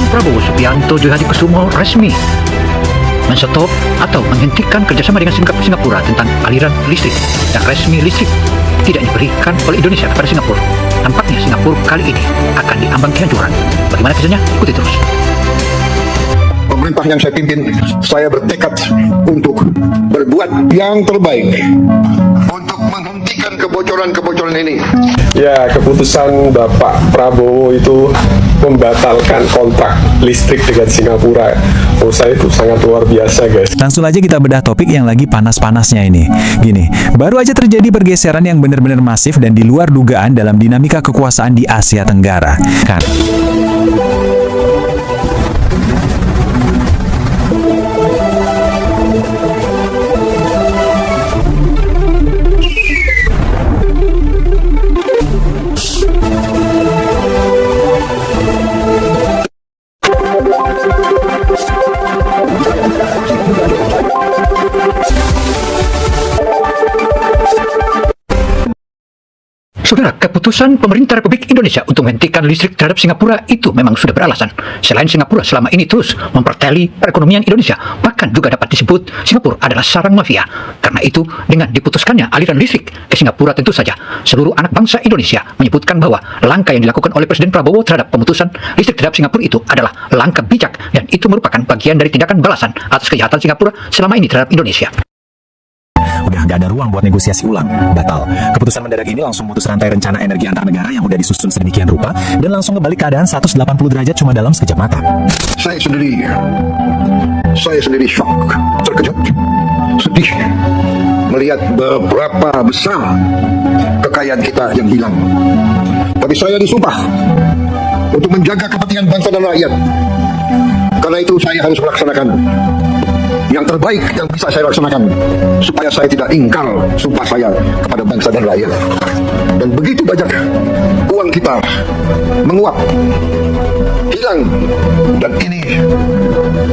Prabowo Subianto Johadikusumo resmi menstop atau menghentikan kerjasama dengan Singapura tentang aliran listrik, dan resmi listrik tidak diberikan oleh Indonesia kepada Singapura. Tampaknya Singapura kali ini akan diambang kehancuran. Bagaimana kisahnya? Ikuti terus. Pemerintah yang saya pimpin, saya bertekad untuk berbuat yang terbaik untuk menghentikan kebocoran-kebocoran ini. Ya, keputusan Bapak Prabowo itu membatalkan kontrak listrik dengan Singapura. Menurut saya itu sangat luar biasa, guys. Langsung aja kita bedah topik yang lagi panas-panasnya ini. Gini, baru aja terjadi pergeseran yang benar-benar masif dan di luar dugaan dalam dinamika kekuasaan di Asia Tenggara. Kan? Saudara, keputusan pemerintah Republik Indonesia untuk menghentikan listrik terhadap Singapura itu memang sudah beralasan. Selain Singapura selama ini terus memperteli perekonomian Indonesia, bahkan juga dapat disebut Singapura adalah sarang mafia. Karena itu, dengan diputuskannya aliran listrik ke Singapura, tentu saja seluruh anak bangsa Indonesia menyebutkan bahwa langkah yang dilakukan oleh Presiden Prabowo terhadap pemutusan listrik terhadap Singapura itu adalah langkah bijak, dan itu merupakan bagian dari tindakan balasan atas kejahatan Singapura selama ini terhadap Indonesia. Udah gak ada ruang buat negosiasi ulang, batal. Keputusan mendadak ini langsung memutus rantai rencana energi antar negara yang udah disusun sedemikian rupa dan langsung kembali keadaan 180 derajat cuma dalam sekejap mata. Saya sendiri shock, terkejut, sedih melihat beberapa besar kekayaan kita yang hilang. Tapi saya disumpah untuk menjaga kepentingan bangsa dan rakyat. Karena itu saya harus melaksanakan yang terbaik yang bisa saya laksanakan supaya saya tidak ingkar sumpah saya kepada bangsa dan rakyat. Dan begitu banyak uang kita menguap, hilang, dan ini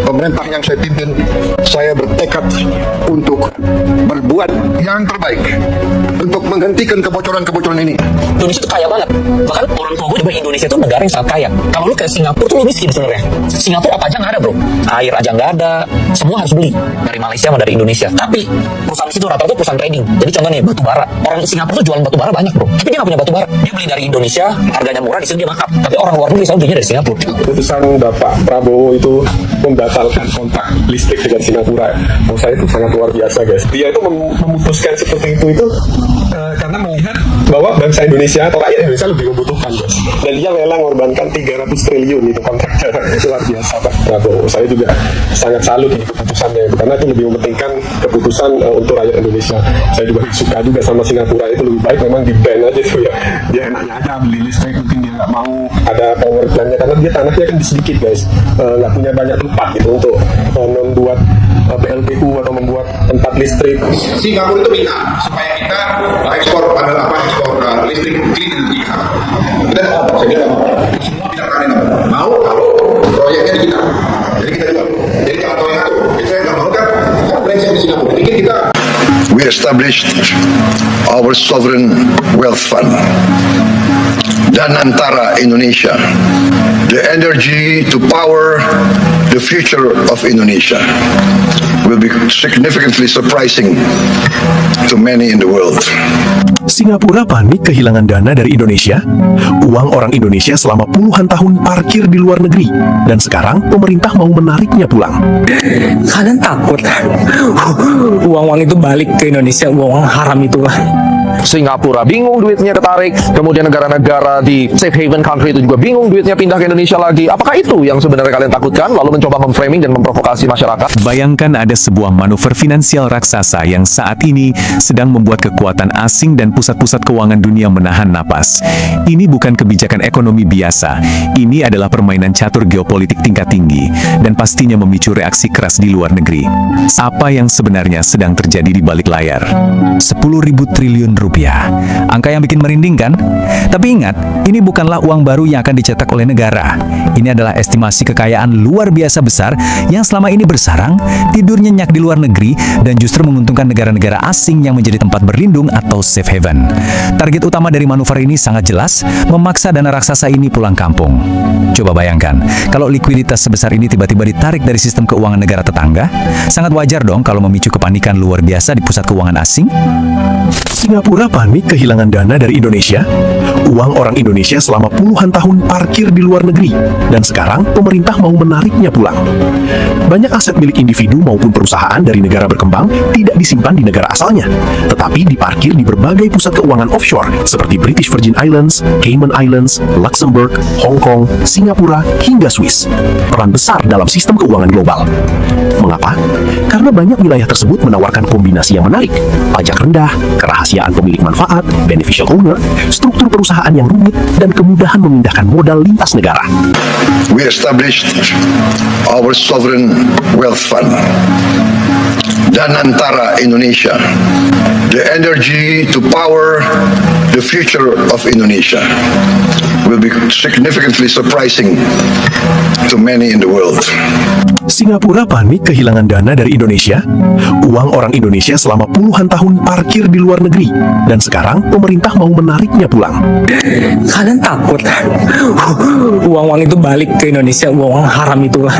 pemerintah yang saya pimpin, saya bertekad untuk berbuat yang terbaik untuk menghentikan kebocoran-kebocoran ini. Indonesia tuh kaya banget. Bahkan orang tua gue juga Indonesia tuh negara yang sangat kaya. Kalau lu ke Singapura tuh lu miskin sebenarnya. Singapura apa aja nggak ada, bro. Air aja nggak ada. Semua harus beli dari Malaysia sama dari Indonesia. Tapi perusahaan di situ rata-rata perusahaan trading. Jadi contohnya batu bara. Orang Singapura tuh jualan batu bara banyak, bro. Tapi dia nggak punya batu bara. Dia beli dari Indonesia, harganya murah, di sini dia mahal. Tapi orang luar negeri selalu belinya dari Singapura. Keputusan Bapak Prabowo itu membatalkan kontrak listrik dengan Singapura. Menurut saya itu sangat luar biasa, guys. Dia itu memutuskan seperti itu karena melihat bahwa bangsa Indonesia atau rakyat Indonesia lebih membutuhkan, guys. Dan dia rela mengorbankan 300 triliun itu kontraknya. Itu luar biasa, Pak Prabowo. Saya juga sangat salut di keputusannya karena itu lebih mementingkan keputusan untuk rakyat Indonesia. Saya juga suka juga sama Singapura, itu lebih baik memang di ban aja tuh ya. Dia enaknya aja beli listrik, mungkin dia nggak mau ada power plant-nya karena dia tanahnya kan sedikit, guys. Nggak punya banyak tempat gitu untuk membuat PLTU atau membuat tempat listrik. Singapura itu minta supaya kita ekspor listrik clean energy. Kita saya bilang semua tidak akan mau kalau proyeknya kita. Jadi kita juga. Jadi jangan tahu yang satu. Saya nggak mau kan kompleks di Singapura. Bikin kita. We established our sovereign wealth fund. Danantara Indonesia, the energy to power the future of Indonesia will be significantly surprising to many in the world. Singapura panik kehilangan dana dari Indonesia. Uang orang Indonesia selama puluhan tahun parkir di luar negeri. Dan sekarang pemerintah mau menariknya pulang. Kalian takut uang-uang itu balik ke Indonesia, uang haram itulah. Singapura bingung duitnya ketarik, kemudian negara-negara di safe haven country itu juga bingung duitnya pindah ke Indonesia lagi. Apakah itu yang sebenarnya kalian takutkan, lalu mencoba memframing dan memprovokasi masyarakat? Bayangkan ada sebuah manuver finansial raksasa yang saat ini sedang membuat kekuatan asing dan pusat-pusat keuangan dunia menahan napas. Ini bukan kebijakan ekonomi biasa. Ini adalah permainan catur geopolitik tingkat tinggi dan pastinya memicu reaksi keras di luar negeri. Apa yang sebenarnya sedang terjadi di balik layar? 10.000 triliun rupiah. Angka yang bikin merinding kan? Tapi ingat, ini bukanlah uang baru yang akan dicetak oleh negara. Ini adalah estimasi kekayaan luar biasa besar yang selama ini bersarang, tidur nyenyak di luar negeri, dan justru menguntungkan negara-negara asing yang menjadi tempat berlindung atau safe haven. Target utama dari manuver ini sangat jelas, memaksa dana raksasa ini pulang kampung. Coba bayangkan, kalau likuiditas sebesar ini tiba-tiba ditarik dari sistem keuangan negara tetangga, sangat wajar dong kalau memicu kepanikan luar biasa di pusat keuangan asing. Singapura panik kehilangan dana dari Indonesia. Uang orang Indonesia selama puluhan tahun parkir di luar negeri, dan sekarang pemerintah mau menariknya pulang. Banyak aset milik individu maupun perusahaan dari negara berkembang tidak disimpan di negara asalnya, tetapi diparkir di berbagai pusat keuangan offshore seperti British Virgin Islands, Cayman Islands, Luxembourg, Hong Kong, Singapura, hingga Swiss. Peran besar dalam sistem keuangan global. Mengapa? Karena banyak wilayah tersebut menawarkan kombinasi yang menarik: pajak rendah, kerahasiaan pemilik manfaat, beneficial owner, struktur perusahaan yang rumit, dan kemudahan memindahkan modal lintas negara. We established our sovereign wealth fund, Danantara Indonesia, the energy to power the future of Indonesia, will be significantly surprising to many in the world. Singapura panik kehilangan dana dari Indonesia. Uang orang Indonesia selama puluhan tahun parkir di luar negeri, dan sekarang pemerintah mau menariknya pulang. Kalian takut uang-uang itu balik ke Indonesia, uang haram itulah.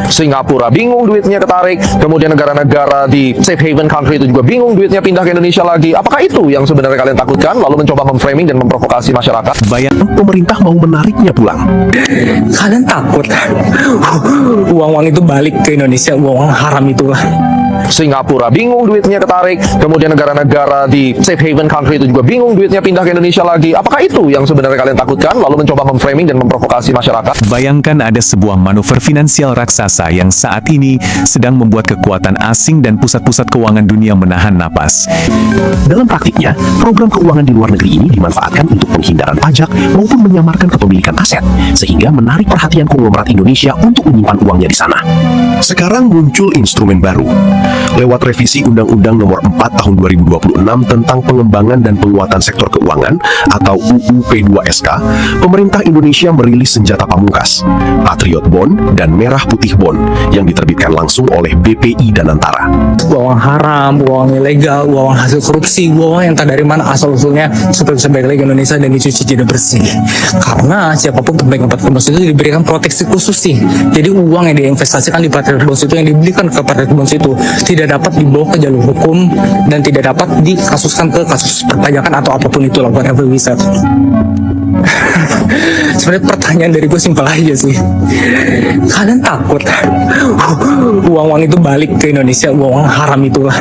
Singapura bingung duitnya ketarik, kemudian negara-negara di safe haven country itu juga bingung duitnya pindah ke Indonesia lagi. Apakah itu yang sebenarnya kalian takutkan, lalu mencoba memframing dan memprovokasi masyarakat? Bayang pemerintah mau menariknya pulang. Kalian takut uang-uang itu balik ke Indonesia, uang haram itulah. Singapura bingung duitnya ketarik, kemudian negara-negara di safe haven country itu juga bingung duitnya pindah ke Indonesia lagi. Apakah itu yang sebenarnya kalian takutkan, lalu mencoba memframing dan memprovokasi masyarakat? Bayangkan ada sebuah manuver finansial raksasa yang saat ini sedang membuat kekuatan asing dan pusat-pusat keuangan dunia menahan napas. Dalam praktiknya, program keuangan di luar negeri ini dimanfaatkan untuk penghindaran pajak maupun menyamarkan kepemilikan aset, sehingga menarik perhatian konglomerat Indonesia untuk menyimpan uangnya di sana. Sekarang muncul instrumen baru. Lewat revisi Undang-Undang Nomor 4 Tahun 2026 tentang pengembangan dan penguatan sektor keuangan atau UU P2SK, pemerintah Indonesia merilis senjata pamungkas, Patriot Bond dan Merah Putih Bond yang diterbitkan langsung oleh BPI Danantara. Uang haram, uang ilegal, uang hasil korupsi, uang yang tak dari mana asal-usulnya supaya bisa balik lagi ke Indonesia dan dicuci jadi bersih. Karena siapapun pemegang Patriot Bonds itu diberikan proteksi khusus sih. Jadi uang yang diinvestasikan di Patriot Bonds itu, yang dibelikan ke Patriot Bonds itu, tidak dapat dibawa ke jalur hukum dan tidak dapat dikasuskan ke kasus perpajakan atau apapun itu lah, whatever we said. Sebenarnya pertanyaan dari gue simpel aja sih. Kalian takut uang-uang itu balik ke Indonesia, uang haram itulah.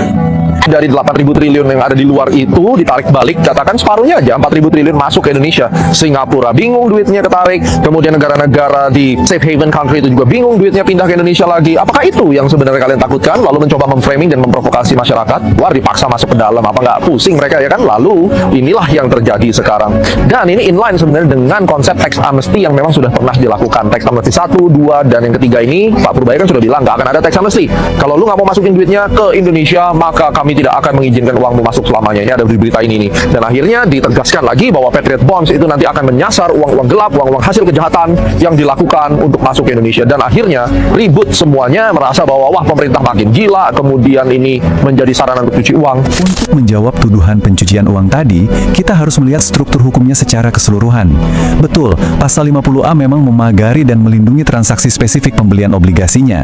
Dari 8.000 triliun yang ada di luar itu ditarik balik, katakan separuhnya aja 4.000 triliun masuk ke Indonesia. Singapura bingung duitnya ketarik, kemudian negara-negara di safe haven country itu juga bingung duitnya pindah ke Indonesia lagi. Apakah itu yang sebenarnya kalian takutkan, lalu mencoba memframing dan memprovokasi masyarakat? Wah, dipaksa masuk ke dalam, apa nggak pusing mereka ya kan? Lalu inilah yang terjadi sekarang, dan ini inline sebenarnya dengan konsep tax amnesty yang memang sudah pernah dilakukan. Tax amnesty 1, 2, dan yang ketiga ini Pak Purbaya kan sudah bilang nggak akan ada tax amnesty. Kalau lu nggak mau masukin duitnya ke Indonesia, maka kami tidak akan mengizinkan uangmu masuk selamanya. Ini ada di berita ini nih. Dan akhirnya ditegaskan lagi bahwa Patriot Bonds itu nanti akan menyasar uang-uang gelap, uang-uang hasil kejahatan yang dilakukan untuk masuk ke Indonesia. Dan akhirnya ribut semuanya, merasa bahwa wah pemerintah makin gila, kemudian ini menjadi sarana untuk cuci uang. Untuk menjawab tuduhan pencucian uang tadi, kita harus melihat struktur hukumnya secara keseluruhan. Betul, pasal 50A memang memagari dan melindungi transaksi spesifik pembelian obligasinya.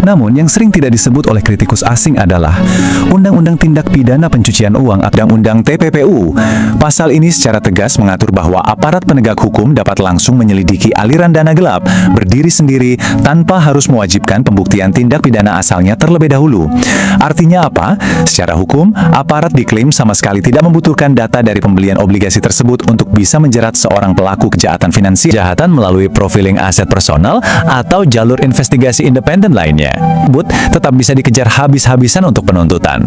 Namun, yang sering tidak disebut oleh kritikus asing adalah Undang-Undang Tindak Pidana Pencucian Uang atau Undang-Undang TPPU. Pasal ini secara tegas mengatur bahwa aparat penegak hukum dapat langsung menyelidiki aliran dana gelap berdiri sendiri tanpa harus mewajibkan pembuktian tindak pidana asalnya terlebih dahulu. Artinya apa? Secara hukum, aparat diklaim sama sekali tidak membutuhkan data dari pembelian obligasi tersebut untuk bisa menjerat seorang pelaku kejahatan finansial, kejahatan melalui profiling aset personal atau jalur investigasi independen lainnya. But tetap bisa dikejar habis-habisan untuk penuntutan.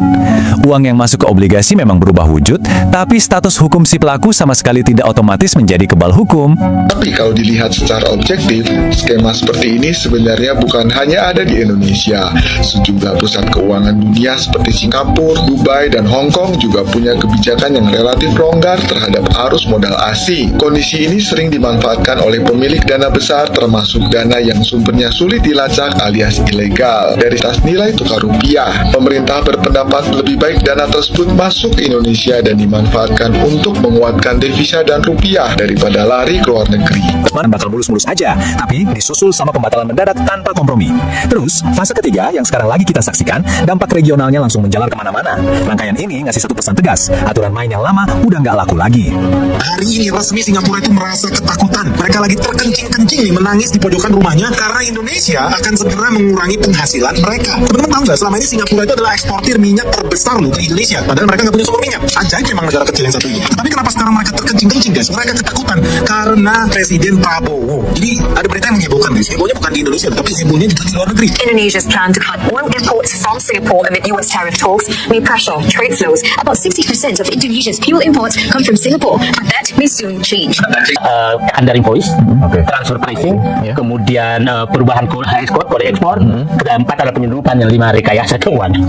Uang yang masuk ke obligasi memang berubah wujud, tapi status hukum si pelaku sama sekali tidak otomatis menjadi kebal hukum. Tapi kalau dilihat secara objektif, skema seperti ini sebenarnya bukan hanya ada di Indonesia. Sejumlah pusat keuangan dunia seperti Singapura, Dubai, dan Hong Kong juga punya kebijakan yang relatif longgar terhadap arus modal asing. Kondisi ini sering dimanfaatkan oleh pemilik dana besar, termasuk dana yang sumbernya sulit dilacak alias ilegal. Dari atas nilai tukar rupiah, pemerintah berpendapat lebih baik dana tersebut masuk ke Indonesia dan dimanfaatkan untuk menguatkan devisa dan rupiah daripada lari ke luar negeri. Mana bakal mulus-mulus aja, tapi disusul sama pembatalan mendadak tanpa kompromi. Terus, fase ketiga yang sekarang lagi kita saksikan, dampak regionalnya langsung menjalar kemana-mana. Rangkaian ini ngasih satu pesan tegas, aturan main yang lama udah nggak laku lagi. Hari ini resmi Singapura itu merasa ketakutan. Mereka lagi terkencing-kencing nih menangis di pojokan rumahnya karena Indonesia akan segera mengurangi penghasilan mereka. Teman-teman tahu nggak, selama ini Singapura itu adalah eksportir minyak terbesar loh ke Indonesia. Padahal mereka nggak punya sumber minyak. Ajaib memang negara kecil yang satu ini. Tapi kenapa sekarang mereka terkencing-kencing guys? Mereka ketakutan karena Presiden Prabowo. Jadi ada berita yang menghebohkan guys. Hebohnya bukan di Indonesia, tapi hebohnya di luar negeri. Indonesia's plan to cut oil imports from Singapore amid US tariff talks may pressure trade flows. About 60% of Indonesia's fuel imports come from Singapore, but that may soon change. Under invoice, transfer pricing, kemudian perubahan kode ekspor, keempat adalah penyelundupan, yang lima rekayasa keuangan.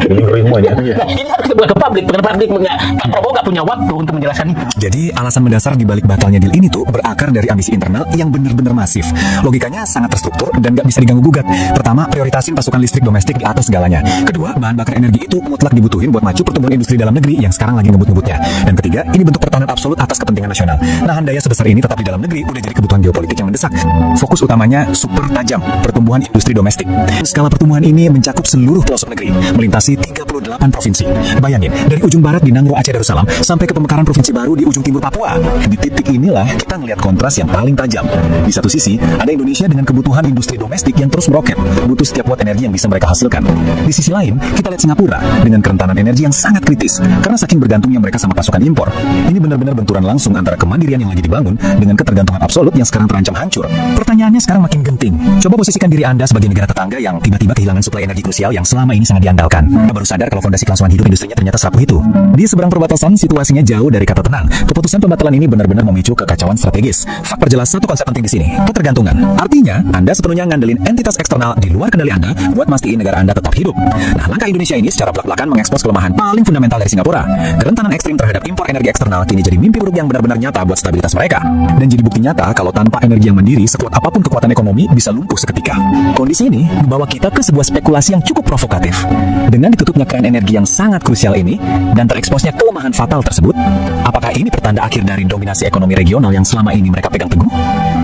Ini harus dibuat ke publik, karena publik Pak Prabowo nggak punya waktu untuk menjelaskan itu. Jadi alasan mendasar di balik batalnya deal ini tuh berakar dari ambisi internal yang benar-benar masif. Logikanya sangat terstruktur dan nggak bisa diganggu-gugat. Pertama, prioritasin pasokan listrik domestik di atas segalanya. Kedua, bahan bakar energi itu mutlak dibutuhin buat maju pertumbuhan industri dalam negeri yang sekarang lagi ngebut-ngebutnya. Dan ketiga, ini bentuk pertahanan absolut atas kepentingan nasional. Nahan daya sebesar ini tetap di dalam negeri udah jadi kebutuhan geopolitik yang mendesak. Fokus utamanya super tajam, pertumbuhan industri domestik. Skala pertumbuhan ini mencakup seluruh pelosok negeri, melintasi 38 provinsi. Bayangin, dari ujung barat di Nangro Aceh Darussalam sampai ke pemekaran provinsi baru di ujung timur Papua. Di titik inilah kita ngelihat kontras yang paling tajam. Di satu sisi, ada Indonesia dengan kebutuhan industri domestik yang terus meroket, butuh setiap watt energi yang bisa mereka hasilkan. Di sisi lain, kita lihat Singapura dengan kerentanan energi yang sangat kritis karena saking bergantungnya mereka sama pasokan impor. Ini benar-benar benturan langsung antara kemandirian yang lagi dibangun dengan ketergantungan absolut yang sekarang terancam hancur. Pertanyaannya sekarang makin genting. Coba posisikan diri Anda sebagai negara tetangga yang tiba-tiba kehilangan suplai energi krusial yang selama ini sangat diandalkan. Baru sadar kalau fondasi kelangsungan hidup industrinya ternyata serapuh itu. Di seberang perbatasan, situasinya jauh dari kata tenang. Keputusan pembatalan ini benar-benar memicu kekacauan strategis. Fak perjelas satu konsep penting di sini, ketergantungan. Artinya, Anda sepenuhnya ngandelin entitas eksternal di luar kendali Anda buat mastiin negara Anda tetap hidup. Nah, langkah Indonesia ini secara belak-belakan mengekspos kelemahan paling fundamental dari Singapura. Kerentanan ekstrim terhadap impor energi eksternal kini jadi mimpi buruk yang benar-benar nyata buat stabilitas mereka. Dan jadi bukti nyata kalau tanpa energi yang mandiri, sekuat apapun kekuatan ekonomi bisa lumpuh seketika. Kondisi ini membawa kita ke sebuah spekulasi yang cukup provokatif. Dengan ditutupnya keran energi yang sangat krusial ini dan tereksposnya kelemahan fatal tersebut, apakah ini pertanda akhir dari dominasi ekonomi regional yang selama ini mereka pegang teguh?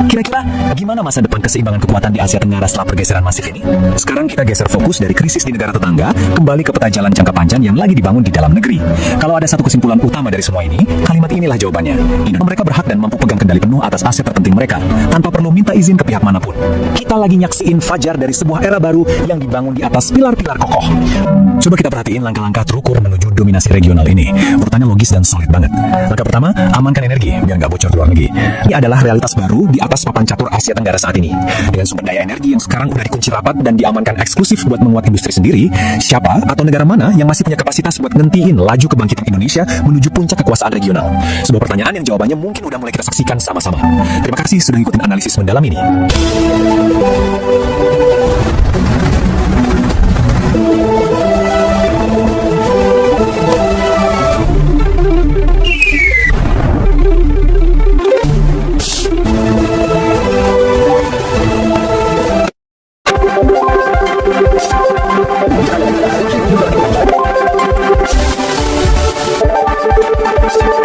Kira-kira gimana masa depan keseimbangan kekuatan di Asia Tenggara setelah pergeseran masif ini? Sekarang kita geser fokus dari krisis di negara tetangga kembali ke peta jalan jangka panjang yang lagi dibangun di dalam negeri. Kalau ada satu kesimpulan utama dari semua ini, kalimat inilah jawabannya. Mereka berhak dan mampu pegang kendali penuh atas aset terpenting mereka tanpa perlu minta izin ke pihak manapun. Kita lagi nyaksiin fajar dari sebuah era baru yang dibangun di atas pilar-pilar kokoh. Coba kita perhatiin langkah-langkah terukur menuju dominasi regional ini. Urutannya logis dan solid banget. Langkah pertama, amankan energi biar nggak bocor ke luar negeri. Ini adalah realitas baru di atas papan catur Asia Tenggara saat ini. Dengan sumber daya energi yang sekarang udah dikunci rapat dan diamankan eksklusif buat menguat industri sendiri, siapa atau negara mana yang masih punya kapasitas buat ngentiin laju kebangkitan Indonesia menuju puncak kekuasaan regional? Sebuah pertanyaan yang jawabannya mungkin udah mulai kita saksikan sama-sama. Terima kasih sudah ikutin analisis mendalam ini.